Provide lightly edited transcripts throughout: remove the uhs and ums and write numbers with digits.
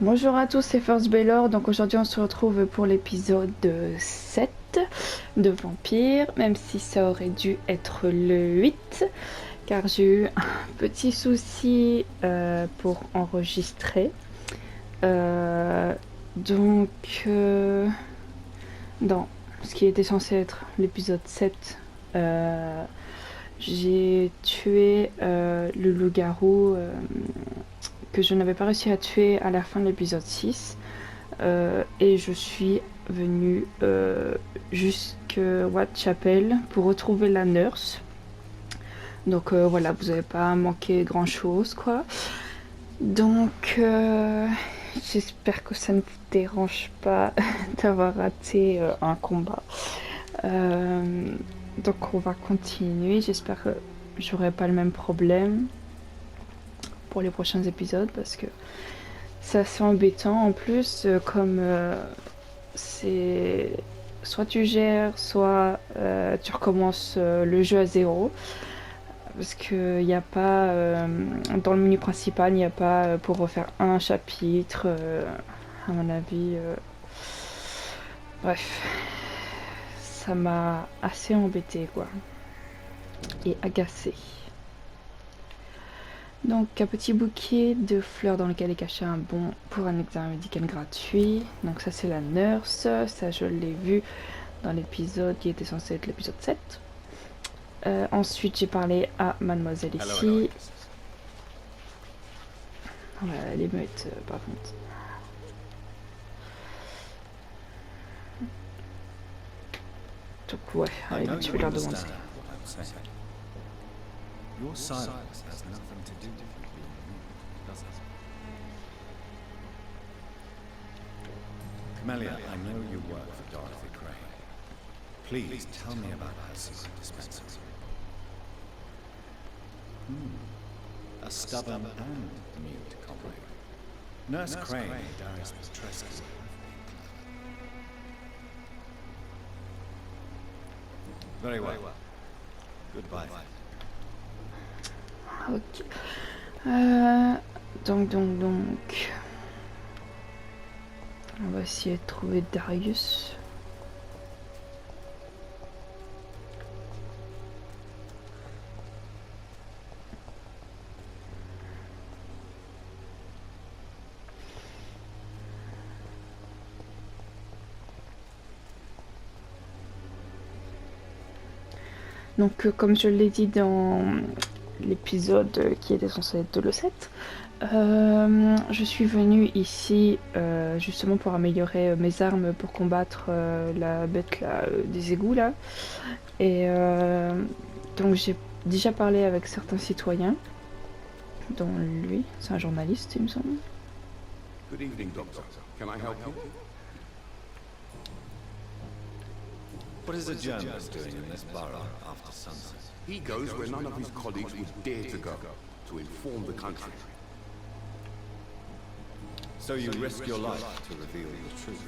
Bonjour à tous, c'est First Baylor. Donc aujourd'hui on se retrouve pour l'épisode 7 de Vampyr, même si ça aurait dû être le 8 car j'ai eu un petit souci pour enregistrer. Donc dans ce qui était censé être l'épisode 7, j'ai tué le loup-garou que je n'avais pas réussi à tuer à la fin de l'épisode 6, et je suis venue jusqu'à WhiteChapel pour retrouver la nurse. Donc voilà, vous n'avez pas manqué grand chose quoi. Donc j'espère que ça ne vous dérange pas d'avoir raté un combat. Donc on va continuer, j'espère que j'aurai pas le même problème pour les prochains épisodes parce que c'est assez embêtant en plus, comme c'est soit tu gères, soit tu recommences le jeu à zéro, parce que il n'y a pas dans le menu principal, il n'y a pas pour refaire un chapitre, à mon avis. Bref, ça m'a assez embêté quoi, et agacé. Donc un petit bouquet de fleurs dans lequel est caché un bon pour un examen médical gratuit. Donc ça c'est la nurse, ça je l'ai vu dans l'épisode qui était censé être l'épisode 7. Ensuite j'ai parlé à mademoiselle ici. Voilà, les meutes par contre. Donc ouais, allez, je vais leur demander. Your silence has nothing to do with you being me, does it? Camellia, I know you work for Dorothy Crane. Please tell me about her secret dispenser. A stubborn and mute comrade. Nurse Crane and Darius Petrescu. Very well. Goodbye. Ok. Donc. On va essayer de trouver Darius. Donc, comme je l'ai dit dans l'épisode qui était censé être le 7, je suis venue ici justement pour améliorer mes armes pour combattre la bête là, des égouts là. Et donc j'ai déjà parlé avec certains citoyens, dont lui, c'est un journaliste il me semble. Good evening, Doctor. Can I help you? What is a journalist doing in this borough after sunset? He goes where none of his colleagues would dare to go, to inform the country. So you risk your life to reveal the truth.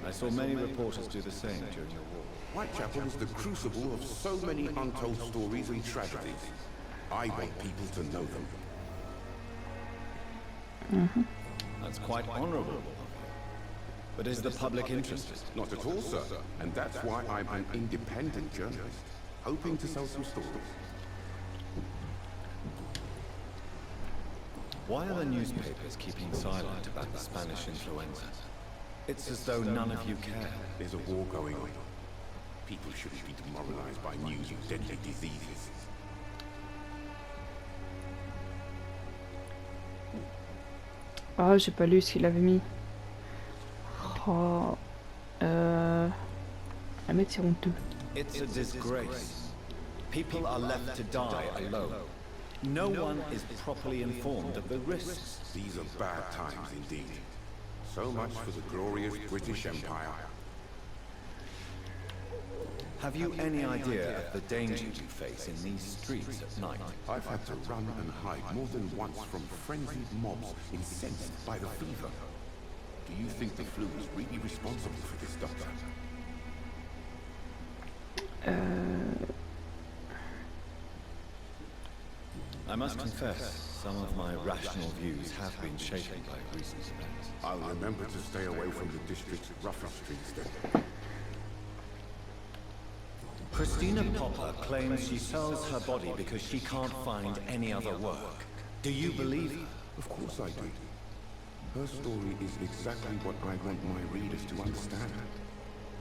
I saw many reporters do the same during the war. WhiteChapel is the crucible of so many untold stories and tragedies. I want people to know them. That's quite honorable of you. But is the public interested? Not at all, sir. And that's why I'm an independent journalist, hoping to sell some stories. Why are the newspapers keeping silent about the Spanish influenza? It's as though none of you care. There's a war going on. People shouldn't be demoralized by news of deadly diseases. Ah, j'ai pas lu ce qu'il avait mis. Oh, la mettre sur honteux. It's a disgrace. People are left to die alone. No one is properly informed of the risks. These are bad times indeed. So much for the glorious British Empire. Have you any idea of the danger you face in these streets at night? I've had to run and hide more than once from frenzied mobs incensed by the fever. Do you think the flu is really responsible for this, Doctor? I must confess, some of my rational views have been shaken by recent events. I'll remember to stay away from the district's roughest streets then. Christina Popper claims she sells her body because she can't find any other work. Do you believe her? Of course I do. Her story is exactly what I want my readers to understand.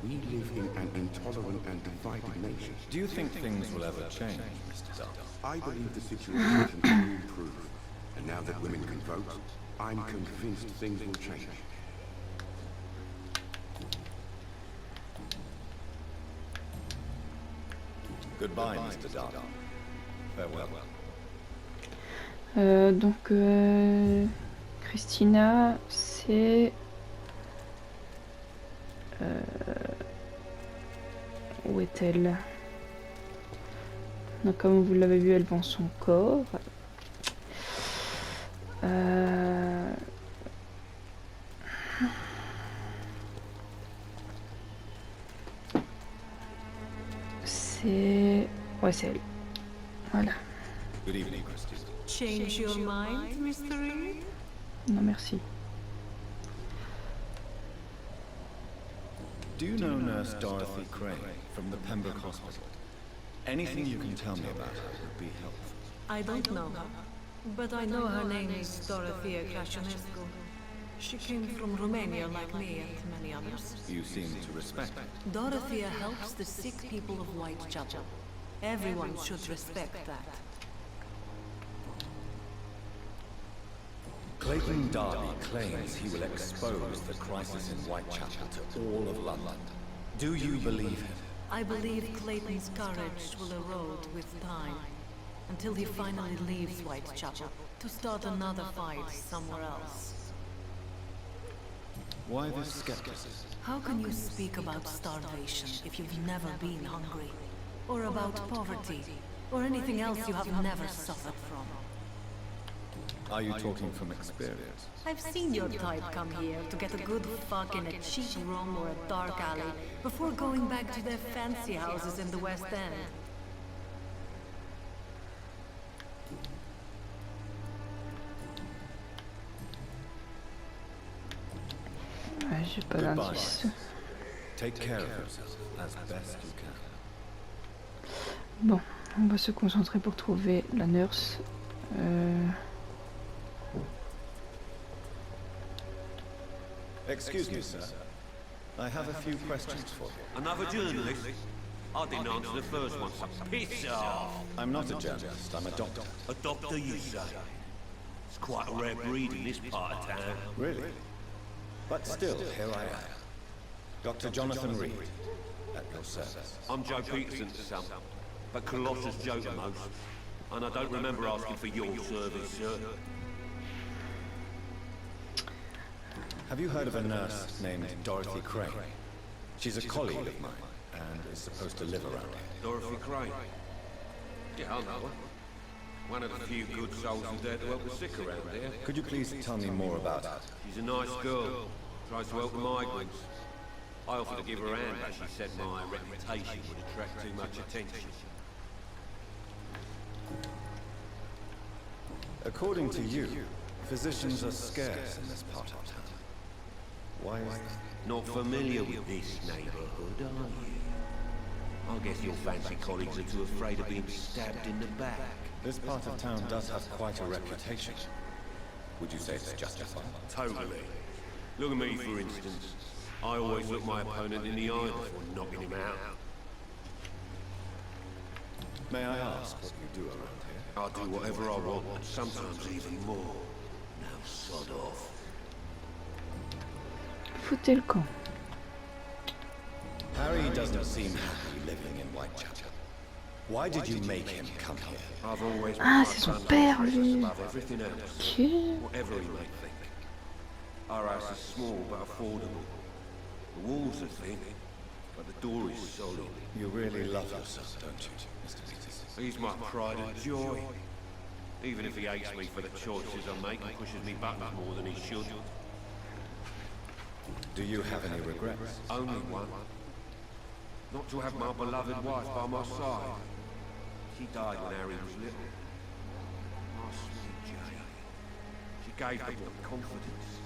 We live in an intolerant and divided nation. Do you think things will ever change, Mr. Dark? I believe the situation can improve. And now that women can vote, I'm convinced things will change. Goodbye, Mr. Dark. Farewell. Donc, Christina, c'est... où est-elle? Donc, comme vous l'avez vu, elle vend son corps. C'est... Ouais, c'est elle. Voilà. Good evening, Christina. Change your mind, Mr. Reed? Non, merci. Do you know Nurse Dorothy Crane from the Pembroke Hospital? Anything you can tell me about her would be helpful. I don't know her, but I know her name is Dorothea Crasionescu. She came from Romania like me and many others. You seem to respect her. Dorothea helps the sick people of Whitechapel. Everyone should respect that. Clayton Darby claims he will expose the crisis in Whitechapel to all of London. Do you believe him? I believe Clayton's courage will erode with time, until he finally leaves Whitechapel to start another fight somewhere else. Why this skepticism? How can you speak about starvation if you've never been hungry? Or about poverty? Or anything else you have never suffered from? Are you talking from experience? I've seen your type come here to get a good fuck in a cheap room or a dark alley before going back to their fancy houses in the West End. Ouais, j'ai pas Goodbye. d'indice. Take care of yourself as best you can. Bon, on va se concentrer pour trouver la nurse. Excuse me, sir. I have a few questions for you. Another journalist? I didn't answer the first one, so piss off! I'm not a journalist, I'm a doctor. A doctor, you say? It's quite a rare breed in this part of town. Really? But still, here I am. Dr. Jonathan Reed, at your service. I'm Joe Peterson's son, but Colossus Joe the most. And I don't remember asking for your service, sir. Have you heard of a nurse named Dorothy Crane? She's a colleague of mine, and is supposed to live around here. Dorothy Crane? Yeah, I know her. One of the few good souls who dare to help the sick around here. Could you please tell me more about her? She's a nice girl. Tries to help the migrants. I offered to give her a hand, but she said my reputation would attract too much attention. According to you, physicians are scarce in this part of town. Why is that? Not familiar with this neighborhood, are you? I guess your fancy colleagues are too afraid of being stabbed in the back. This part of town does have quite a reputation. Would you say it's justified? Totally. Look at me, for instance. I always look my opponent in the eye before knocking him out. May I ask what you do around here? I do whatever I want, and sometimes even more. Now sod off. Foutez le camp. Harry doesn't seem happy living in Whitechapel. Why did you make him come here? I've always Ah, c'est son père, lui. above everything else. Ok. Whatever he may think. Our house is small but affordable. The walls are thin, but the door is solid. You really love yourself, don't you, Mr. Peters? He's my pride and joy. Even if he hates me for the choices I make and pushes me buttons more than he should. Do you have any regrets? Only one. Not to have my beloved wife by my side. She died when Harry was little. My sweet Jane. She gave the boy confidence.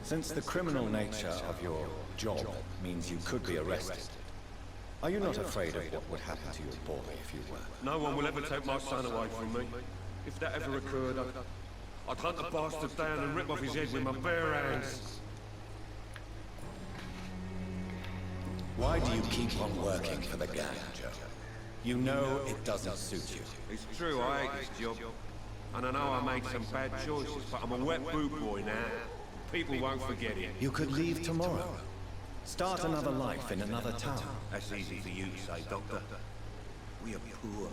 Since the criminal nature of your job means you could be arrested, are you not afraid of what would happen to your boy if you were? No one will ever take my son away from me. If that ever occurred, I'd hunt the bastard down and rip off his head with my bare hands. Why do you keep on working for the gang, Joe? You know it doesn't suit you. It's true, I hate this job. And I know I made some bad choices, but I'm a wet boot boy now. People won't forget it. You could leave tomorrow. Start another life in another town. That's easy for you to say, Doctor. We are poor.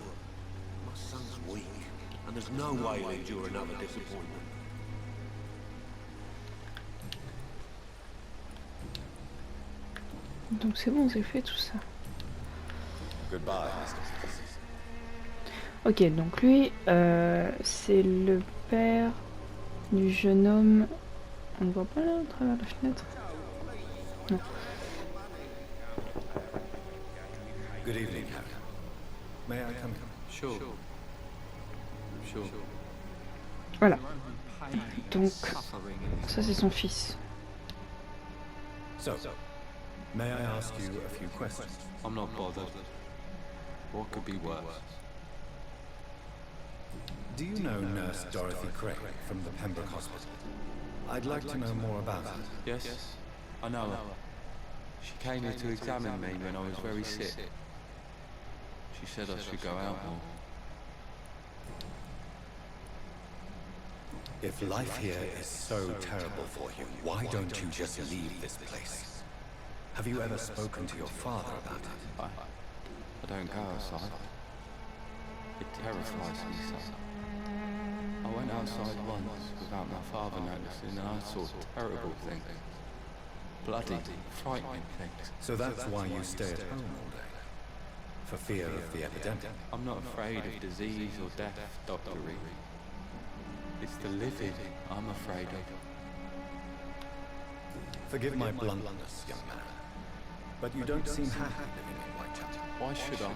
My son's weak, and there's no way he'll endure another disappointment. Donc c'est bon, j'ai fait tout ça. Goodbye, Mr. Ok, donc lui, c'est le père du jeune homme. On ne voit pas là, à travers la fenêtre? Non. Good evening, Harry. May I come in? Sure. Sure. Voilà. Donc, ça c'est son fils. So, may I ask you a few questions? I'm not bothered. What could be worse? Do you know Nurse Dorothy Craig from the Pembroke Hospital? I'd like to know more about her. Yes, I know her. She came here to examine me when I was very sick. She said I should go out more. If life here is so terrible for you, why don't you just leave this place? Have you ever spoken to your father about it? I don't go outside. It terrifies me so. I went outside once without my father noticing and I saw terrible things. Bloody, frightening things. So that's why you stay at home all day? For fear of the epidemic? I'm not afraid of disease or death, Dr. Reed. It's the living I'm afraid of. Forgive my bluntness, young man, but you don't seem happy living in Whitechapel. Why should I?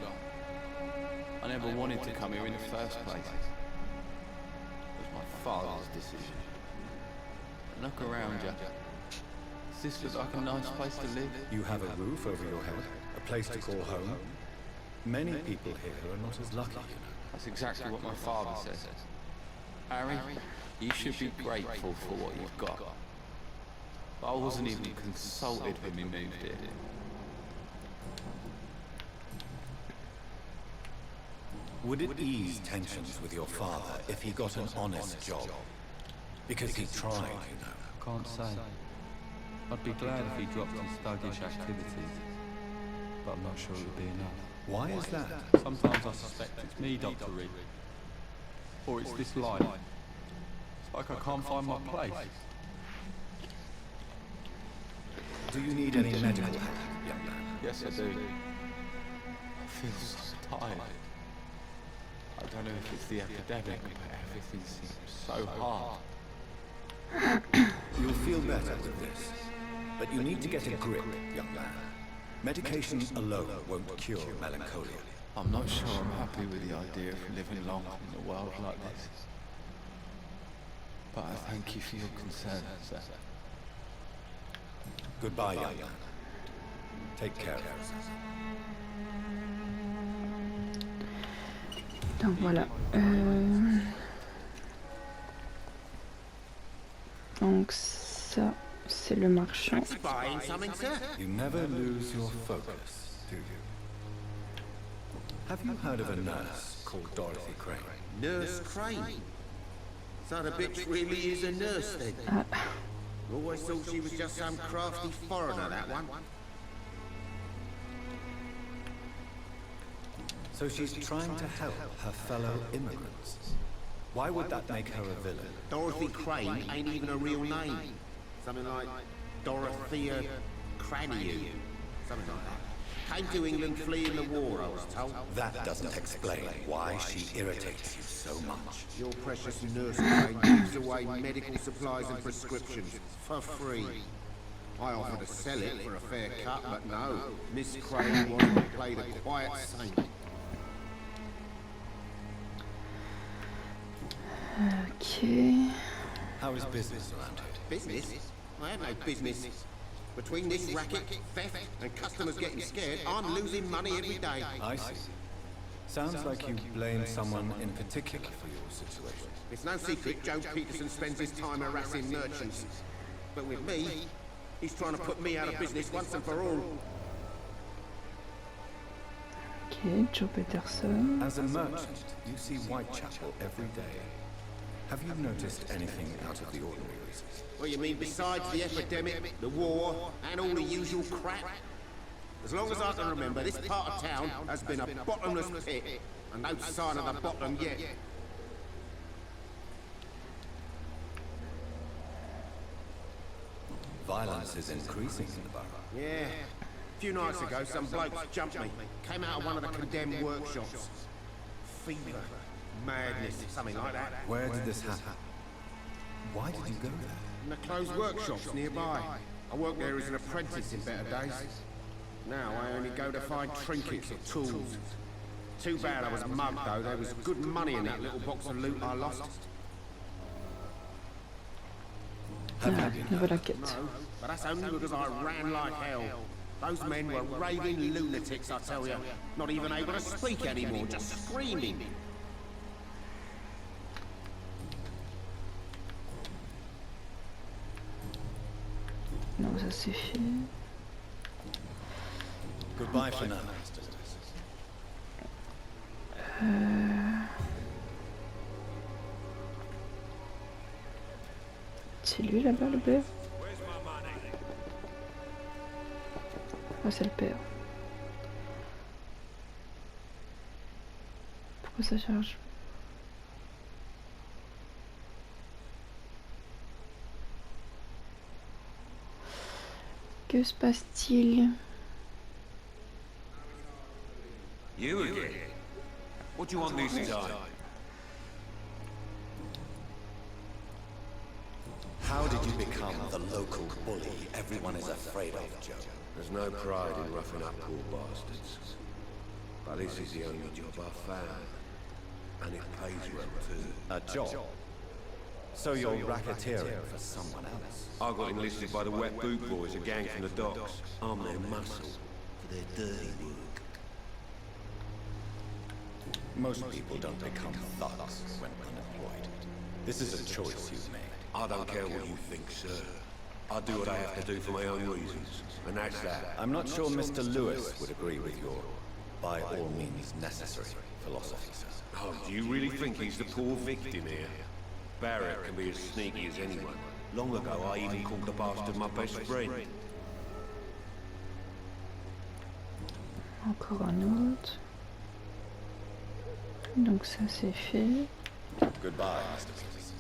I never wanted to come here in the first place. It was my father's decision. Look around you. Does this look like a nice place to live? You have a roof over your head, a place to call home. Many people here are not as lucky, you know. That's exactly what my father says. Harry, you should be grateful for what you've got. But I wasn't even consulted when we moved here. Would it ease tensions with your father if he got an honest job? Because he tried, you know. Can't say. I'd be glad if he dropped his thuggish activities, but I'm not sure it would be enough. Why is that? Sometimes I suspect it's me, Dr. Reed. Or it's this life. It's like I can't find my place. Do you need any medical help, young man? Yes, I do. I feel so tired. I don't know if it's the epidemic, but everything seems so hard. You'll feel better with this. But you need to get a grip, young man. Medication alone won't cure melancholia. I'm not sure I'm happy with the idea of living long in a world like this. But I thank you for your concern, sir. Goodbye, young man. Take care of yourself. Donc voilà. Donc ça, c'est le marchand. Buying something, sir? You never lose your focus, do you? Have you heard of a nurse called Dorothy Crane? Nurse Crane. So the bitch really is a nurse then? Always thought she was just some crafty foreigner, that one. So she's trying to help her fellow immigrants. Why would that make her a villain? Dorothy Crane ain't even a real name. Something like Dorothea Cranium. Something like that. Came to England fleeing the war, I was told. That doesn't explain why she irritates you so much. Your precious nurse Crane gives away medical supplies and prescriptions for free. I offered to sell it for a fair cut, but no. Miss Crane wanted to play the quiet saint. Ok. How is business around here? Business? I have no business. Between this racket, theft, and customers getting scared, I'm losing money every day. I see. Sounds like you blame someone in particular for your situation. It's no secret Joe Peterson spends his time harassing merchants. But with me, he's trying to put me out of business once and for all. Ok, Joe Peterson. As a merchant, you see WhiteChapel every day. Have you noticed anything out of the ordinary recently? What you mean, besides the epidemic, the war, and all the usual crap? As long as I can remember, this part of town has been a bottomless pit, and no sign of the bottom yet. Violence is increasing in the borough. Yeah. A few nights ago, some blokes jumped me. Came out of one of the condemned workshops. Fever, madness, something like that. Where did this happen? Why did you go there? In the closed workshops nearby. I worked there as an apprentice in better days. Now I only go to find trinkets or tools. Too bad I was mugged though. There was good money in that little box of loot I lost. Ah, nouvelle enquête. No, but that's only because I ran like hell. Those men were raving lunatics, I tell you. Not even able to speak anymore, just screaming. Non, ça c'est fait. Goodbye for now, Mr. C'est lui là-bas le père? Ah, c'est le père. Pourquoi ça charge? Que se passe-t-il? You again? What do you want this time? How did you become the local bully everyone is afraid of, Joe? There's no pride in roughing up poor bastards. But this is the only job I found. And it pays well too. A job? So you're racketeering for someone else? I got enlisted by the Wet Boot Boys, a gang from the docks. I'm their muscle for their dirty work. Most people don't become thugs when unemployed. This is a choice you've made. I don't care what you think, sir. I do what I have to do for my own reasons, and that's that. I'm not sure Mr. Lewis would agree with your by all means necessary philosophy, sir. Oh, do you really think he's the poor victim here? Barrett can be as sneaky as anyone. Long ago, I even called the bastard my best friend. Encore un autre. Donc ça c'est fait. Goodbye, Mr. Peters.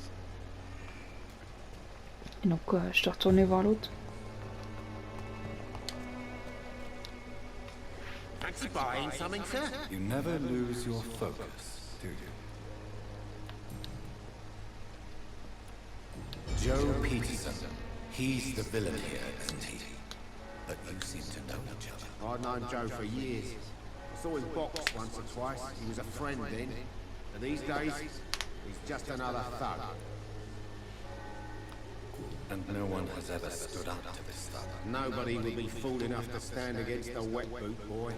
Et donc quoi, je dois retourner voir l'autre? Fancy buying something, sir? You never lose your focus, do you? Joe Peterson. He's the villain here, isn't he? But you seem to know each other. I've known Joe for years. I saw him box once or twice. He was a friend then. And these days, he's just another thug. And no one has ever stood up to this thug. Nobody would be fool enough to stand against the Wet Boot Boy.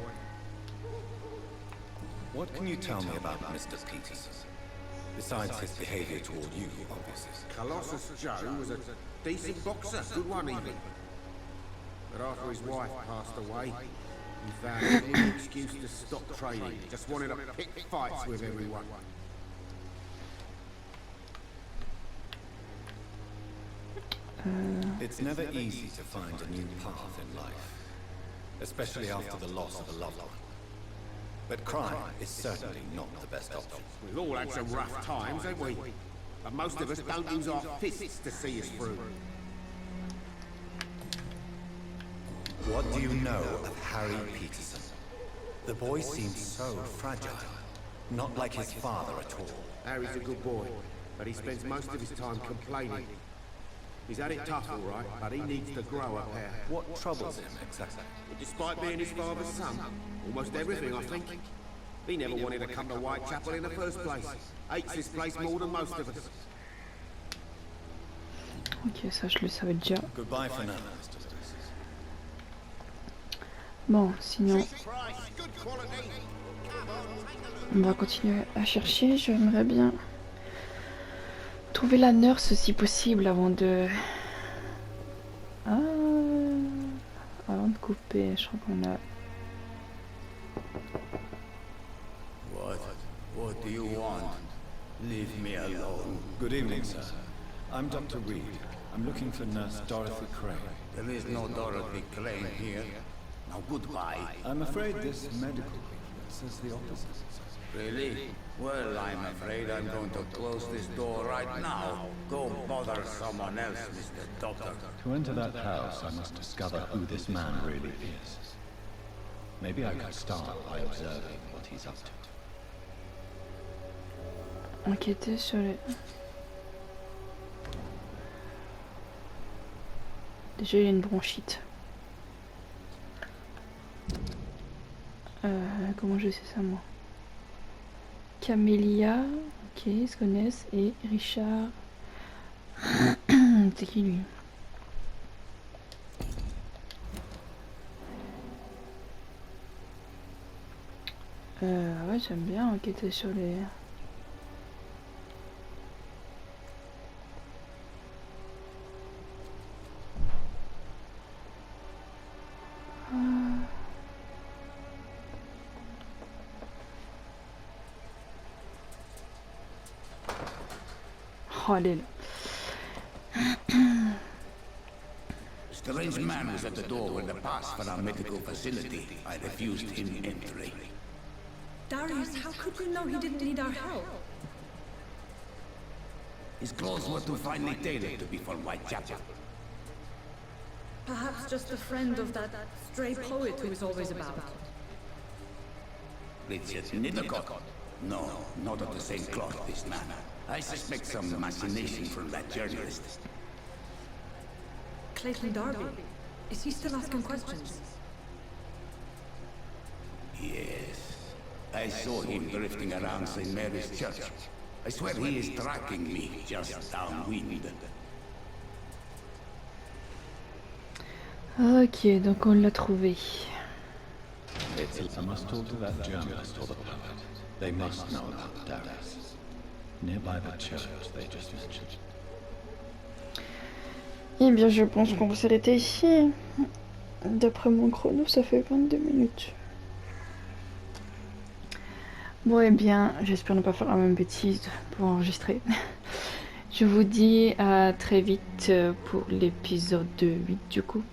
What can you tell me about Mr. Peterson? Besides his behavior toward you, obviously. Colossus Joe was a decent boxer, good one even. But after his wife passed away, he found any excuse to stop training. Just wanted to pick fights with everyone. It's never easy to find a new path in life, especially after the loss of a loved one. But crime is certainly not the best option. We've all had some rough times, haven't we? But most of us don't use our fists to see us through. What do you know of Harry Peterson? The boy seems so fragile, not like his father at all. Harry's a good boy, but he spends most of his time complaining. He's had it tough, all right, but he needs to grow up here. What troubles him exactly? Despite being his father's son, almost everything, I think. He never wanted to come to WhiteChapel in the first place. Hates this place more than most of us. Ok, ça je le savais déjà. Goodbye for now, Mr. Lewis. Bon, sinon, on va continuer à chercher. J'aimerais bien trouver la nurse si possible avant de... Ah, avant de couper, je crois qu'on a... What do you want? Leave me alone. Good evening, sir. I'm Dr. Reed. I'm looking for Nurse Dorothy Crane. There is no Dorothy Crane here. Now goodbye. I'm afraid this medical report says the opposite, sir. Really? Well, I'm afraid I'm going to close this door right now. Go bother someone else, Mr. Doctor. To enter that house, I must discover who this man really is. Maybe I could start by observing what he's up to. Enquêter sur les... Déjà il y a une bronchite. Comment je sais ça moi? Camélia, ok, ils se connaissent, et Richard. C'est qui lui? Ouais, j'aime bien enquêter sur les... Oh, elle est là. Strange man was at the door with the pass for our medical facility. I refused him entry. Darius, how could you know he didn't need our help? His clothes were too finely tailored to be from WhiteChapel. Perhaps just a friend of that stray poet who is always about. Richard Nithercott? No, not of the same cloth, this man. I suspect some machination from that journalist. Clayton Darby. Is he still asking questions? Yes. I saw him drifting around St. Mary's Church. I swear he is tracking me just downwind. Ok, donc on l'a trouvé. I must talk to that journalist or the poet. They must know about Darius. Nearby the church they just mentioned. Eh bien, je pense qu'on va s'arrêter ici. D'après mon chrono, ça fait 22 minutes. Bon, eh bien, j'espère ne pas faire la même bêtise pour enregistrer. Je vous dis à très vite pour l'épisode 8 du coup.